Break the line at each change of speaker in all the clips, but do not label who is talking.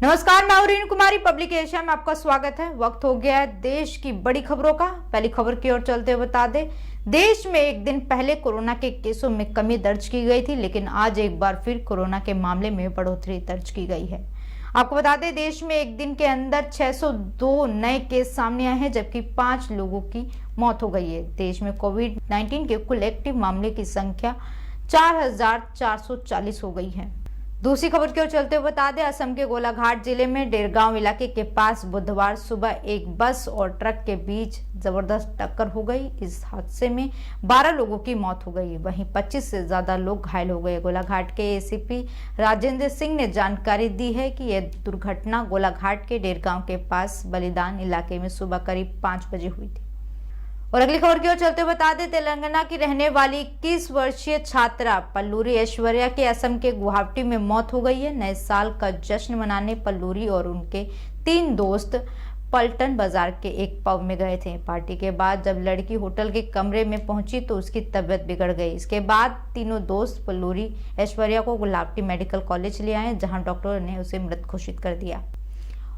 नमस्कार, मैं रेणु कुमारी। Public Asia में आपका स्वागत है। वक्त हो गया है देश की बड़ी खबरों का। पहली खबर की ओर चलते हुए बता दें, देश में एक दिन पहले कोरोना के केसों में कमी दर्ज की गई थी, लेकिन आज एक बार फिर कोरोना के मामले में बढ़ोतरी दर्ज की गई है। आपको बता दें, देश में एक दिन के अंदर 602 नए केस सामने आए हैं, जबकि 5 लोगों की मौत हो गई है। देश में कोविड-19 के कुल एक्टिव मामले की संख्या 4,440 हो गई है। दूसरी खबर की ओर चलते हुए बता दें, असम के गोलाघाट जिले में डेरगांव इलाके के पास बुधवार सुबह एक बस और ट्रक के बीच जबरदस्त टक्कर हो गई। इस हादसे में 12 लोगों की मौत हो गई, वहीं 25 से ज्यादा लोग घायल हो गए। गोलाघाट के एसीपी राजेंद्र सिंह ने जानकारी दी है कि यह दुर्घटना गोलाघाट के डेरगांव के पास बलिदान इलाके में सुबह करीब 5 बजे हुई थी। और अगली खबर की ओर चलते हुए बता दें, तेलंगाना की रहने वाली 21 वर्षीय छात्रा पल्लूरी ऐश्वर्या के असम के गुवाहाटी में मौत हो गई है। नए साल का जश्न मनाने पल्लूरी और उनके 3 दोस्त पलटन बाजार के एक पब में गए थे। पार्टी के बाद जब लड़की होटल के कमरे में पहुंची तो उसकी तबीयत बिगड़ गई। इसके बाद तीनों दोस्त पल्लूरी ऐश्वर्या को गुवाहाटी मेडिकल कॉलेज ले आए, जहां डॉक्टरों ने उसे मृत घोषित कर दिया।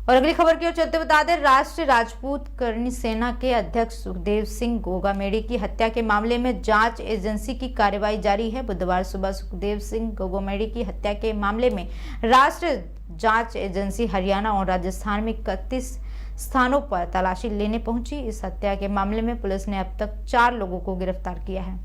और अगली खबर की ओर चलते बता दें, राष्ट्रीय राजपूत करणी सेना के अध्यक्ष सुखदेव सिंह गोगामेडी की हत्या के मामले में जांच एजेंसी की कार्रवाई जारी है। बुधवार सुबह सुखदेव सिंह गोगामेडी की हत्या के मामले में राष्ट्रीय जांच एजेंसी हरियाणा और राजस्थान में 31 स्थानों पर तलाशी लेने पहुंची। इस हत्या के मामले में पुलिस ने अब तक 4 लोगों को गिरफ्तार किया है।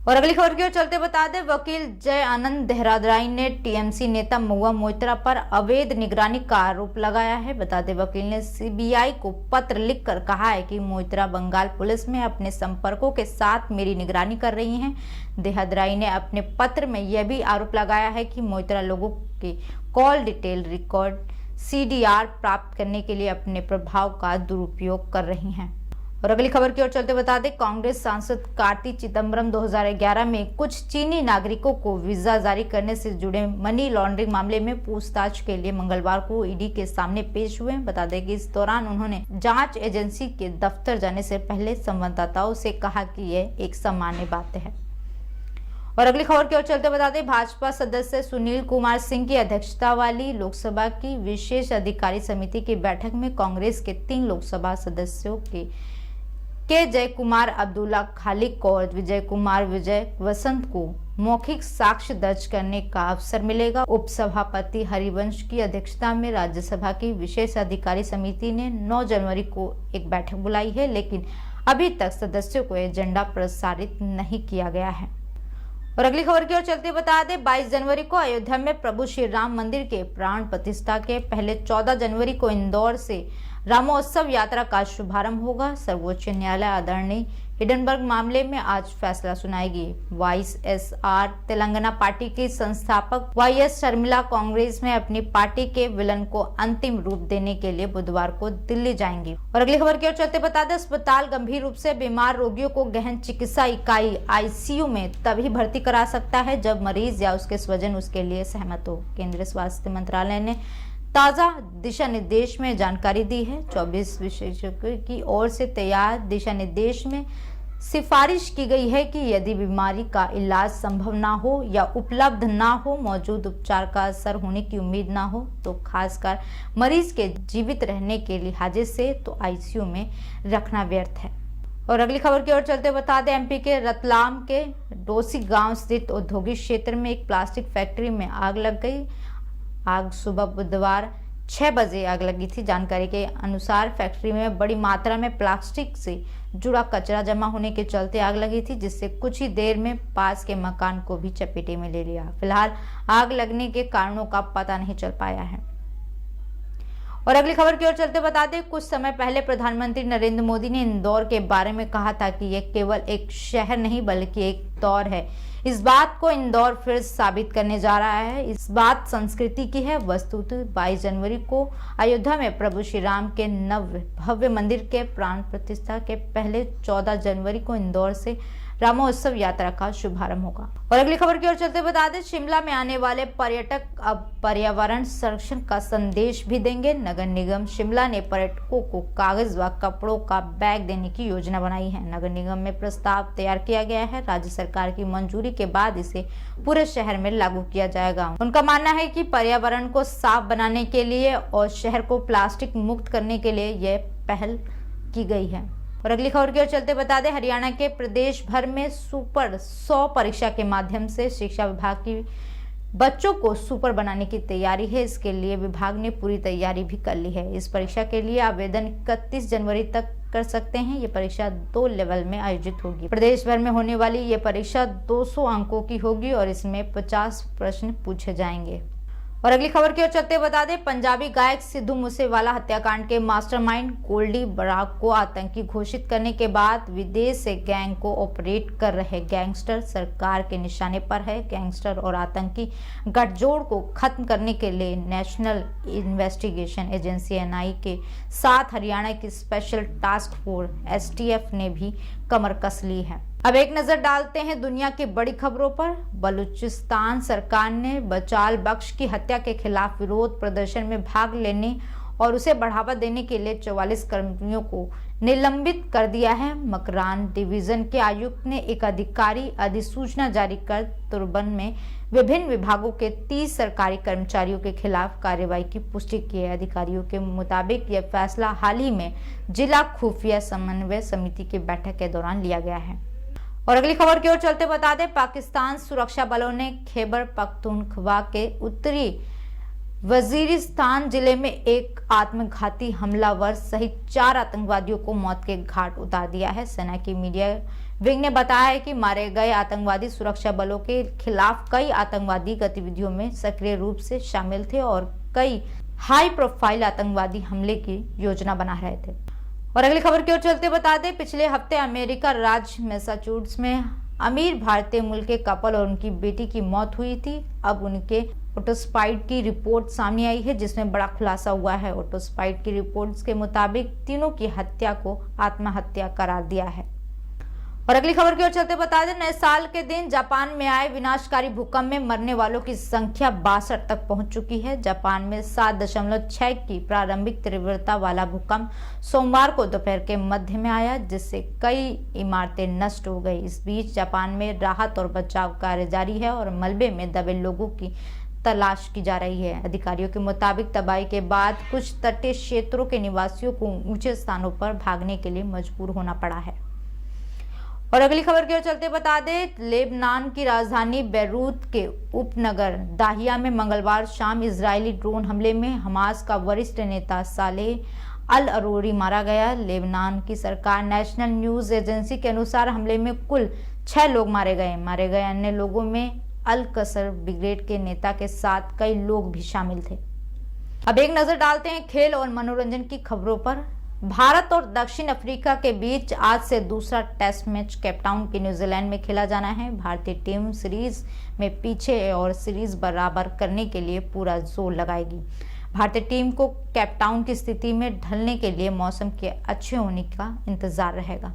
और अगली खबर की ओर चलते बता दें, वकील जय आनंद देहरादराई ने टीएमसी नेता महुआ मोइत्रा पर अवैध निगरानी का आरोप लगाया है। बता दें, वकील ने सीबीआई को पत्र लिखकर कहा है कि मोइत्रा बंगाल पुलिस में अपने संपर्कों के साथ मेरी निगरानी कर रही हैं। देहरादराई ने अपने पत्र में यह भी आरोप लगाया है कि मोइत्रा लोगों के कॉल डिटेल रिकॉर्ड CDR प्राप्त करने के लिए अपने प्रभाव का दुरुपयोग कर रही हैं। और अगली खबर की ओर चलते बता दें, कांग्रेस सांसद कार्ति चिदम्बरम 2011 में कुछ चीनी नागरिकों को वीजा जारी करने से जुड़े मनी लॉन्ड्रिंग मामले में पूछताछ के लिए मंगलवार को ईडी के सामने पेश हुए। बता दें कि इस दौरान उन्होंने जांच एजेंसी के दफ्तर जाने से पहले संवाददाताओं से कहा कि यह एक सामान्य बात है। और अगली खबर की ओर चलते बता दें, भाजपा सदस्य सुनील कुमार सिंह की अध्यक्षता वाली लोकसभा की विशेष अधिकारी समिति की बैठक में कांग्रेस के 3 लोकसभा सदस्यों के जय कुमार अब्दुल्ला खालिक और विजय कुमार विजय वसंत को मौखिक साक्ष्य दर्ज करने का अवसर मिलेगा। उपसभापति हरिवंश की अध्यक्षता में राज्यसभा की विशेष अधिकारी समिति ने 9 जनवरी को एक बैठक बुलाई है, लेकिन अभी तक सदस्यों को एजेंडा प्रसारित नहीं किया गया है। और अगली खबर की ओर चलते बता दें, 22 जनवरी को अयोध्या में प्रभु श्री राम मंदिर के प्राण प्रतिष्ठा के पहले 14 जनवरी को इंदौर से रामोत्सव यात्रा का शुभारंभ होगा। सर्वोच्च न्यायालय आदरणीय हिडनबर्ग मामले में आज फैसला सुनाएगी। YSR तेलंगाना पार्टी की संस्थापक YS शर्मिला कांग्रेस में अपनी पार्टी के विलन को अंतिम रूप देने के लिए बुधवार को दिल्ली जाएंगी। और अगली खबर की ओर चलते बता दें, अस्पताल गंभीर रूप से बीमार रोगियों को गहन चिकित्सा इकाई ICU में तभी भर्ती करा सकता है जब मरीज या उसके स्वजन उसके लिए सहमत हो। केंद्रीय स्वास्थ्य मंत्रालय ने ताजा दिशा निर्देश में जानकारी दी है। 24 विशेषज्ञों की ओर से तैयार दिशा निर्देश में सिफारिश की गई है कि यदि बीमारी का इलाज संभव ना हो या उपलब्ध ना हो, मौजूद उपचार का असर होने की उम्मीद ना हो, तो खासकर मरीज के जीवित रहने के लिहाजे से तो ICU में रखना व्यर्थ है। और अगली खबर की ओर चलते बता दें, MP के रतलाम के डोसी गांव स्थित औद्योगिक क्षेत्र में एक प्लास्टिक फैक्ट्री में आग लग गई। आग सुबह बुधवार 6 बजे आग लगी थी। जानकारी के अनुसार फैक्ट्री में बड़ी मात्रा में प्लास्टिक से जुड़ा कचरा जमा होने के चलते आग लगी थी, जिससे कुछ ही देर में पास के मकान को भी चपेटे में ले लिया। फिलहाल आग लगने के कारणों का पता नहीं चल पाया है। और अगली खबर की ओर चलते बता दें, कुछ समय पहले प्रधानमंत्री नरेंद्र मोदी ने इंदौर के बारे में कहा था कि यह केवल एक शहर नहीं बल्कि एक दौर है। इस बात को इंदौर फिर साबित करने जा रहा है। इस बात संस्कृति की है। वस्तुतः 22 जनवरी को अयोध्या में प्रभु श्री राम के नव भव्य मंदिर के प्राण प्रतिष्ठा के पहले 14 जनवरी को इंदौर से रामोत्सव यात्रा का शुभारंभ होगा। और अगली खबर की ओर चलते बता दें, शिमला में आने वाले पर्यटक अब पर्यावरण संरक्षण का संदेश भी देंगे। नगर निगम शिमला ने पर्यटकों को कागज व कपड़ों का बैग देने की योजना बनाई है। नगर निगम में प्रस्ताव तैयार किया गया है। राज्य सरकार की मंजूरी के बाद इसे पूरे शहर में लागू किया जाएगा। उनका मानना है कि पर्यावरण को साफ बनाने के लिए और शहर को प्लास्टिक मुक्त करने के लिए यह पहल की गई है। और अगली खबर की ओर चलते बता दें, हरियाणा के प्रदेश भर में सुपर 100 परीक्षा के माध्यम से शिक्षा विभाग की बच्चों को सुपर बनाने की तैयारी है। इसके लिए विभाग ने पूरी तैयारी भी कर ली है। इस परीक्षा के लिए आवेदन 31 जनवरी तक कर सकते हैं। ये परीक्षा 2 लेवल में आयोजित होगी। प्रदेश भर में होने वाली ये परीक्षा 200 अंकों की होगी और इसमें 50 प्रश्न पूछे जाएंगे। और अगली खबर की ओर चलते बता दें, पंजाबी गायक सिद्धू मूसेवाला हत्याकांड के मास्टरमाइंड गोल्डी बराक को आतंकी घोषित करने के बाद विदेश से गैंग को ऑपरेट कर रहे गैंगस्टर सरकार के निशाने पर है। गैंगस्टर और आतंकी गठजोड़ को खत्म करने के लिए नेशनल इन्वेस्टिगेशन एजेंसी NI के साथ हरियाणा की स्पेशल टास्क फोर्स STF ने भी कमर कस ली है। अब एक नजर डालते हैं दुनिया की बड़ी खबरों पर। बलूचिस्तान सरकार ने बचाल बख्श की हत्या के खिलाफ विरोध प्रदर्शन में भाग लेने और उसे बढ़ावा देने के लिए 44 कर्मियों को निलंबित कर दिया है। मकरान डिवीजन के आयुक्त ने एक अधिकारी अधिसूचना जारी कर तुर्बन में विभिन्न विभागों के 30 सरकारी कर्मचारियों के खिलाफ कार्रवाई की पुष्टि की है। अधिकारियों के मुताबिक यह फैसला हाल ही में जिला खुफिया समन्वय समिति की बैठक के दौरान लिया गया है। और अगली खबर की ओर चलते बता दें, पाकिस्तान सुरक्षा बलों ने खैबर पख्तूनख्वा के उत्तरी वजीरिस्तान जिले में एक आत्मघाती हमलावर सहित 4 आतंकवादियों को मौत के घाट उतार दिया है। सेना की मीडिया विंग ने बताया है कि मारे गए आतंकवादी सुरक्षा बलों के खिलाफ कई आतंकवादी गतिविधियों में सक्रिय रूप से शामिल थे और कई हाई प्रोफाइल आतंकवादी हमले की योजना बना रहे थे। और अगली खबर की ओर चलते बता दें, पिछले हफ्ते अमेरिका राज्य मैसाचुसेट्स में अमीर भारतीय मूल के कपल और उनकी बेटी की मौत हुई थी। अब उनके ऑटोप्सी की रिपोर्ट सामने आई है जिसमें बड़ा खुलासा हुआ है। ऑटोप्सी की रिपोर्ट्स के मुताबिक तीनों की हत्या को आत्महत्या करार दिया है। और अगली खबर की ओर चलते बता दें, नए साल के दिन जापान में आए विनाशकारी भूकंप में मरने वालों की संख्या 62 तक पहुंच चुकी है। जापान में 7.6 की प्रारंभिक तीव्रता वाला भूकंप सोमवार को दोपहर के मध्य में आया जिससे कई इमारतें नष्ट हो गई। इस बीच जापान में राहत और बचाव कार्य जारी है और मलबे में दबे लोगों की तलाश की जा रही है। अधिकारियों के मुताबिक तबाही के बाद कुछ तटीय क्षेत्रों के निवासियों को ऊंचे स्थानों पर भागने के लिए मजबूर होना पड़ा है। और अगली खबर की ओर चलते बता दें, लेबनान की राजधानी बेरूत के उपनगर दाहिया में मंगलवार शाम इजरायली ड्रोन हमले में हमास का वरिष्ठ नेता सालेह अल अरूरी मारा गया। लेबनान की सरकार नेशनल न्यूज एजेंसी के अनुसार हमले में कुल 6 लोग मारे गए अन्य लोगों में अल कसर ब्रिगेड के नेता के साथ कई लोग भी शामिल थे। अब एक नजर डालते हैं खेल और मनोरंजन की खबरों पर। भारत और दक्षिण अफ्रीका के बीच आज से दूसरा टेस्ट मैच केपटाउन के न्यूजीलैंड में खेला जाना है। भारतीय टीम सीरीज में पीछे और सीरीज बराबर करने के लिए पूरा जोर लगाएगी। भारतीय टीम को केपटाउन की स्थिति में ढलने के लिए मौसम के अच्छे होने का इंतजार रहेगा।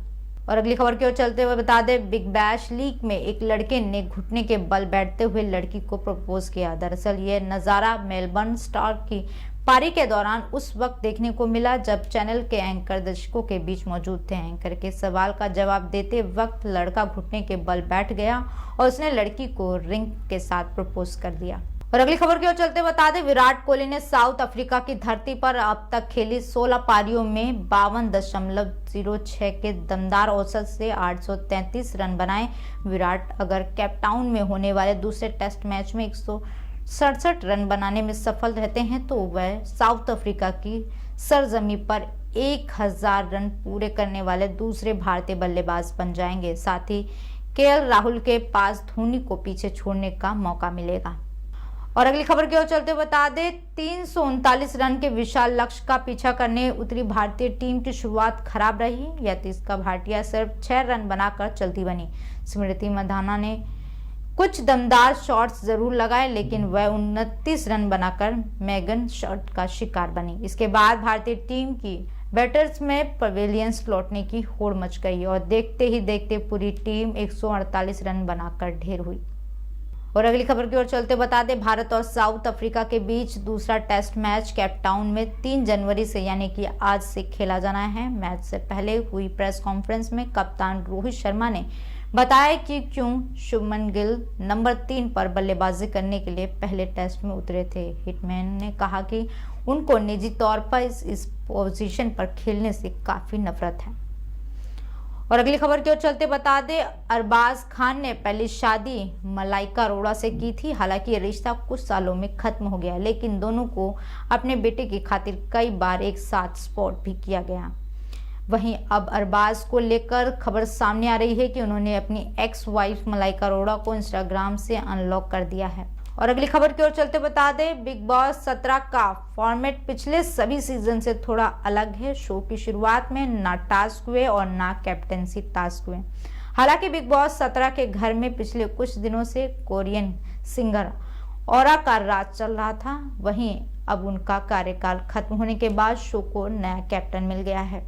और अगली खबर की ओर चलते हुए बता दें, बिग बैश लीग में एक लड़के ने घुटने के बल बैठते हुए लड़की को प्रपोज किया। दरअसल यह नजारा मेलबर्न स्टार की पारी के दौरान उस वक्त देखने को मिला जब चैनल के एंकर दर्शकों के बीच मौजूद थे। एंकर के सवाल का जवाब देते वक्त लड़का घुटने के बल बैठ गया और उसने लड़की को रिंग के साथ प्रपोज कर दिया। और अगली खबर की ओर चलते बता दें, विराट कोहली ने साउथ अफ्रीका की धरती पर अब तक खेली 16 पारियों में 52.06 के दमदार औसत से 833 रन बनाए। विराट अगर केपटाउन में होने वाले दूसरे टेस्ट मैच में 167 रन बनाने में सफल रहते हैं तो वह साउथ अफ्रीका की सरजमी पर 1000 रन पूरे करने वाले दूसरे भारतीय बल्लेबाज बन जाएंगे। साथ ही केएल राहुल के पास धोनी को पीछे छोड़ने का मौका मिलेगा। और अगली खबर की ओर चलते बता दें, 339 रन के विशाल लक्ष्य का पीछा करने उतरी भारतीय टीम की शुरुआत खराब रही। यतीश भाटिया सिर्फ 6 रन बनाकर चलती बनी। स्मृति मंधाना ने कुछ दमदार शॉट्स जरूर लगाए लेकिन वह 29 रन बनाकर मैगन शॉट का शिकार बनी। इसके बाद भारतीय टीम की बैटर्स में पवेलियंस लौटने की होड़ मच गई और देखते ही देखते पूरी टीम 148 रन बनाकर ढेर हुई। और अगली खबर की ओर चलते बता दें, भारत और साउथ अफ्रीका के बीच दूसरा टेस्ट मैच केप टाउन में 3 जनवरी से यानी कि आज से खेला जाना है। मैच से पहले हुई प्रेस कॉन्फ्रेंस में कप्तान रोहित शर्मा ने बताया कि क्यों शुभमन गिल नंबर 3 पर बल्लेबाजी करने के लिए पहले टेस्ट में उतरे थे। हिटमैन ने कहा कि उनको निजी तौर पर इस पोजीशन पर खेलने से काफी नफरत है। और अगली खबर की ओर चलते बता दें, अरबाज खान ने पहली शादी मलाइका अरोड़ा से की थी। हालांकि ये रिश्ता कुछ सालों में खत्म हो गया, लेकिन दोनों को अपने बेटे की खातिर कई बार एक साथ स्पॉट भी किया गया। वहीं अब अरबाज को लेकर खबर सामने आ रही है कि उन्होंने अपनी एक्स वाइफ मलाइका अरोड़ा को इंस्टाग्राम से अनलॉक कर दिया है। और अगली खबर की ओर चलते बता दें, बिग बॉस 17 का फॉर्मेट पिछले सभी सीजन से थोड़ा अलग है। शो की शुरुआत में ना टास्क हुए और ना कैप्टेंसी टास्क हुए। हालांकि बिग बॉस 17 के घर में पिछले कुछ दिनों से कोरियन सिंगर औरा का राज चल रहा था। वहीं अब उनका कार्यकाल खत्म होने के बाद शो को नया कैप्टन मिल गया है।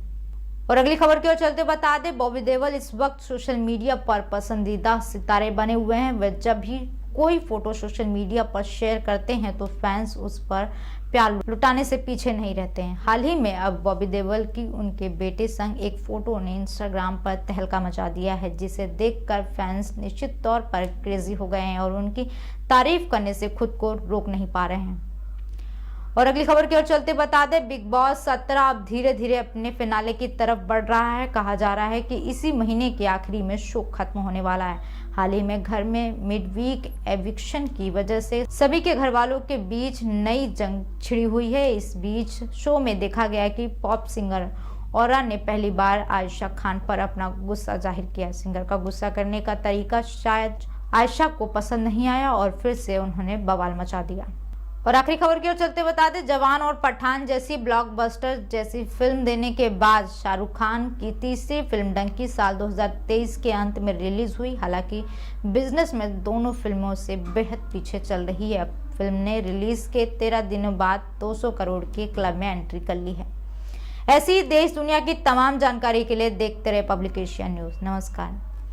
और अगली खबर की ओर चलते बता दें, बॉबी देओल इस वक्त सोशल मीडिया पर पसंदीदा सितारे बने हुए हैं। वे जब भी कोई फोटो सोशल मीडिया पर शेयर करते हैं तो फैंस उस पर प्यार लुटाने से पीछे नहीं रहते हैं। हाल ही में अब बॉबी देओल की उनके बेटे संग एक फोटो ने इंस्टाग्राम पर तहलका मचा दिया है, जिसे देखकर फैंस निश्चित तौर पर क्रेजी हो गए हैं और उनकी तारीफ करने से खुद को रोक नहीं पा रहे हैं। और अगली खबर की ओर चलते बता दें, बिग बॉस 17 अब धीरे धीरे अपने फिनाले की तरफ बढ़ रहा है। कहा जा रहा है कि इसी महीने के आखिरी में शो खत्म होने वाला है। हाल ही में घर में मिड वीक एविक्शन की वजह से सभी के घर वालों के बीच नई जंग छिड़ी हुई है। इस बीच शो में देखा गया कि पॉप सिंगर औरा ने पहली बार आयशा खान पर अपना गुस्सा जाहिर किया। सिंगर का गुस्सा करने का तरीका शायद आयशा को पसंद नहीं आया और फिर से उन्होंने बवाल मचा दिया। और आखिरी खबर की ओर चलते बता दें, जवान और पठान जैसी ब्लॉकबस्टर जैसी फिल्म देने के बाद शाहरुख खान की तीसरी फिल्म डंकी साल 2023 के अंत में रिलीज हुई। हालांकि बिजनेस में दोनों फिल्मों से बेहद पीछे चल रही है। फिल्म ने रिलीज के 13 दिनों बाद 200 करोड़ के क्लब में एंट्री कर ली है। ऐसी देश दुनिया की तमाम जानकारी के लिए देखते रहे पब्लिक एशिया न्यूज। नमस्कार।